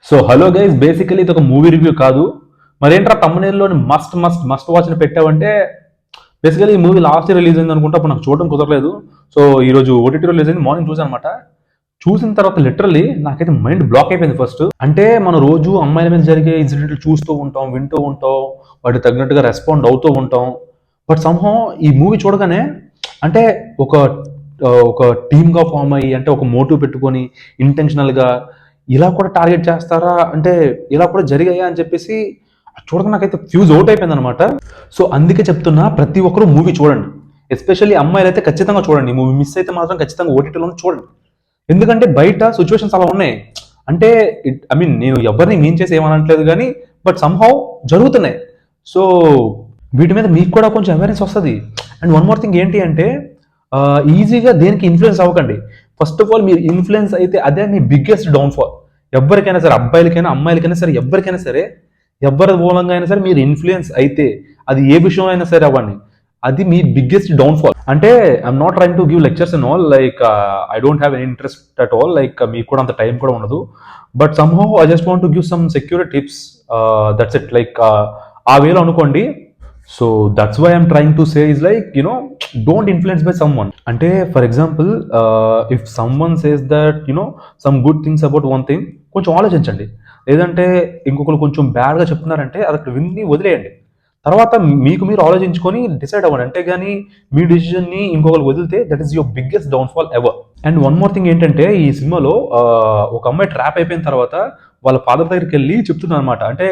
So hello guys, basically ఇది ఒక movie review కాదు. మరేంట్రా తమ్మునేల్లోని మస్ట్ మస్ట్ మస్ట్ వాచ్ అని పెట్టావంటే, బేసికలీ ఈ మూవీ లాస్ట్ ఇయర్ రిలీజ్ అయింది అనుకుంటే అప్పుడు నాకు చూడడం కుదరలేదు. సో ఈ రోజు ఓటీటీ రిలీజ్ అయింది, మార్నింగ్ చూసాను అనమాట. చూసిన తర్వాత లిటరల్లీ నాకైతే మైండ్ బ్లాక్ అయిపోయింది ఫస్ట్. అంటే మనం రోజు అమ్మాయిల మీద జరిగే ఇన్సిడెంట్లు చూస్తూ ఉంటాం, వింటూ ఉంటాం, వాటికి తగినట్టుగా రెస్పాండ్ అవుతూ ఉంటాం. బట్ సంహౌ ఈ మూవీ చూడగానే అంటే ఒక ఒక టీమ్గా ఫామ్ అయ్యి, అంటే ఒక మోటివ్ పెట్టుకొని ఇంటెన్షనల్గా ఇలా కూడా టార్గెట్ చేస్తారా, అంటే ఇలా కూడా జరిగాయా అని చెప్పేసి చూడగా నాకైతే ఫ్యూజ్ అవుట్ అయిపోయింది అనమాట. సో అందుకే చెప్తున్నా, ప్రతి ఒక్కరూ మూవీ చూడండి. ఎస్పెషల్లీ అమ్మాయిలు అయితే ఖచ్చితంగా చూడండి. మూవీ మిస్ అయితే మాత్రం ఖచ్చితంగా ఓటీటీలో చూడండి. ఎందుకంటే బయట సిచ్యువేషన్స్ అలా ఉన్నాయి. అంటే ఐ మీన్ నేను ఎవరిని మీన్ చేసి ఏమనట్లేదు కానీ, బట్ సంహౌ జరుగుతున్నాయి. సో వీటి మీద మీకు కూడా కొంచెం అవేర్నెస్ వస్తుంది. అండ్ వన్ మోర్ థింగ్ ఏంటి అంటే, ఈజీగా దేనికి ఇన్ఫ్లుయెన్స్ అవ్వకండి. ఫస్ట్ ఆఫ్ ఆల్ మీరు ఇన్ఫ్లుయెన్స్ అయితే అదే మీ బిగ్గెస్ట్ డౌన్ఫాల్. ఎవరికైనా సరే, అబ్బాయిలకైనా అమ్మాయిలకైనా సరే, ఎవరికైనా సరే, ఎవరి మూలంగా అయినా సరే మీరు ఇన్ఫ్లుయెన్స్ అయితే, అది ఏ విషయంలో అయినా సరే అవ్వండి, అది మీ బిగ్గెస్ట్ డౌన్ఫాల్. అంటే I'm not trying to give lectures and all, like I don't have any interest at all, like మీకు కూడా అంత టైం కూడా ఉండదు. But somehow I just want to give some secure tips, that's it. Like ఆ వేలో అనుకోండి. So that's why I'm trying to say is like, don't influence by someone. అంటే for example, if someone says that some good things about one thing, కొంచెం ఆలోచించండి. లేదంటే ఇంకొకరు కొంచెం బ్యాడ్గా చెప్తున్నారంటే అది అక్కడ విన్ని వదిలేయండి. తర్వాత మీకు మీరు ఆలోచించుకొని డిసైడ్ అవ్వండి. అంటే కానీ మీ డిసిజన్ని ఇంకొకరు వదిలితే that is your biggest downfall ever. And one more thing ఏంటంటే, ఈ సినిమాలో ఒక అమ్మాయి ట్రాప్ అయిపోయిన తర్వాత వాళ్ళ ఫాదర్ దగ్గరికి వెళ్ళి చెప్తున్నాను అనమాట. అంటే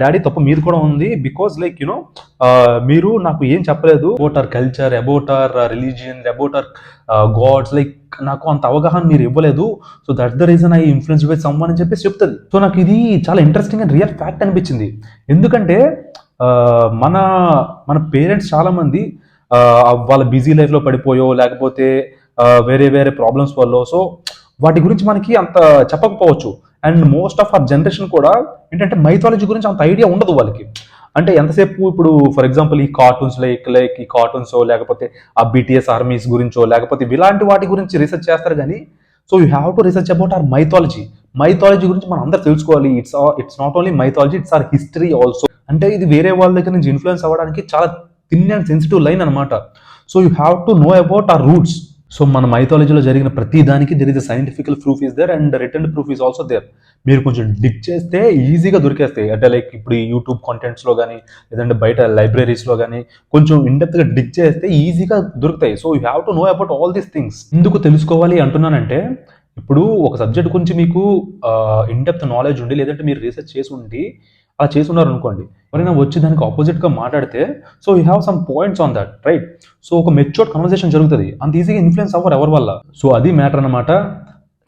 డాడీ తప్పు మీరు కూడా ఉంది, బికాజ్ లైక్ మీరు నాకు ఏం చెప్పలేదు about our culture, about our religion, about our gods, like నాకు అంత అవగాహన మీరు ఇవ్వలేదు. So that's the reason I influence by someone అని చెప్పేసి చెప్తుంది. సో నాకు ఇది చాలా ఇంట్రెస్టింగ్ అండ్ రియల్ ఫ్యాక్ట్ అనిపించింది. ఎందుకంటే మన మన పేరెంట్స్ చాలా మంది వాళ్ళ బిజీ లైఫ్లో పడిపోయో, లేకపోతే వేరే వేరే ప్రాబ్లమ్స్ వల్ల, సో వాటి గురించి మనకి అంత చెప్పకపోవచ్చు. And most of our generation కూడా ఏంటంటే మైథాలజీ గురించి అంత ఐడియా ఉండదు వాళ్ళకి. అంటే ఎంతసేపు ఇప్పుడు ఫర్ ఎగ్జాంపుల్ ఈ కార్టూన్స్, లైక్ ఈ కార్టూన్స్, లేకపోతే ఆ బీటీఎస్ ఆర్మీస్ గురించో, లేకపోతే ఇలాంటి వాటి గురించి రీసెర్చ్ చేస్తారు కానీ, so you have to research about our mythology. Mythology గురించి మనం అందరూ తెలుసుకోవాలి. It's not only mythology, it's our history also. అంటే ఇది వేరే వాళ్ళ దగ్గర నుంచి ఇన్ఫ్లుయెన్స్ అవ్వడానికి చాలా థిన్ అండ్ సెన్సిటివ్ లైన్ అనమాట. So you have to know about our roots. సో మన మైథాలజీలో జరిగిన ప్రతి దానికి there is a scientifical proof is there, and return proof is also there. మీరు కొంచెం డిగ్ చేస్తే ఈజీగా దొరికేస్తాయి. అంటే లైక్ ఇప్పుడు ఈ యూట్యూబ్ కాంటెంట్స్లో కానీ, లేదంటే బయట లైబ్రరీస్లో కానీ కొంచెం ఇన్డెప్త్గా డిగ్ చేస్తే ఈజీగా దొరుకుతాయి. So you have to know about all these things. ఎందుకు తెలుసుకోవాలి అంటున్నానంటే, ఇప్పుడు ఒక సబ్జెక్ట్ గురించి మీకు ఇన్డెప్త్ నాలెడ్జ్ ఉండి, లేదంటే మీరు రీసెర్చ్ చేసి ఉండి అలా చేసి ఉన్నారు అనుకోండి, ఎవరైనా వచ్చి దానికి ఆపోజిట్గా మాట్లాడితే, so you have some points on that, right? So ఒక మెచ్యూర్డ్ కన్వర్సేషన్ జరుగుతుంది. అంత ఈజీగా ఇన్ఫ్లుయెన్స్ అవ్వరు ఎవరి వల్ల. సో అది మ్యాటర్ అనమాట.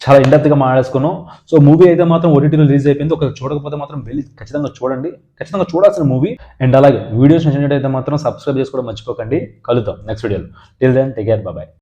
చాలా ఇండెప్త్గా మాట్లాడుకున్నాం. సో మూవీ అయితే మాత్రం ఓటీటీలో రిలీజ్ అయిపోయింది. ఒక చూడకపోతే మాత్రం వెళ్ళి ఖచ్చితంగా చూడండి, ఖచ్చితంగా చూడాల్సిన మూవీ. అండ్ అలాగే వీడియోస్ నచ్చినట్టయితే మాత్రం సబ్స్క్రైబ్ చేసుకోవడం మర్చిపోకండి. కలుద్దాం నెక్స్ట్ వీడియోలో. Till then take care, bye.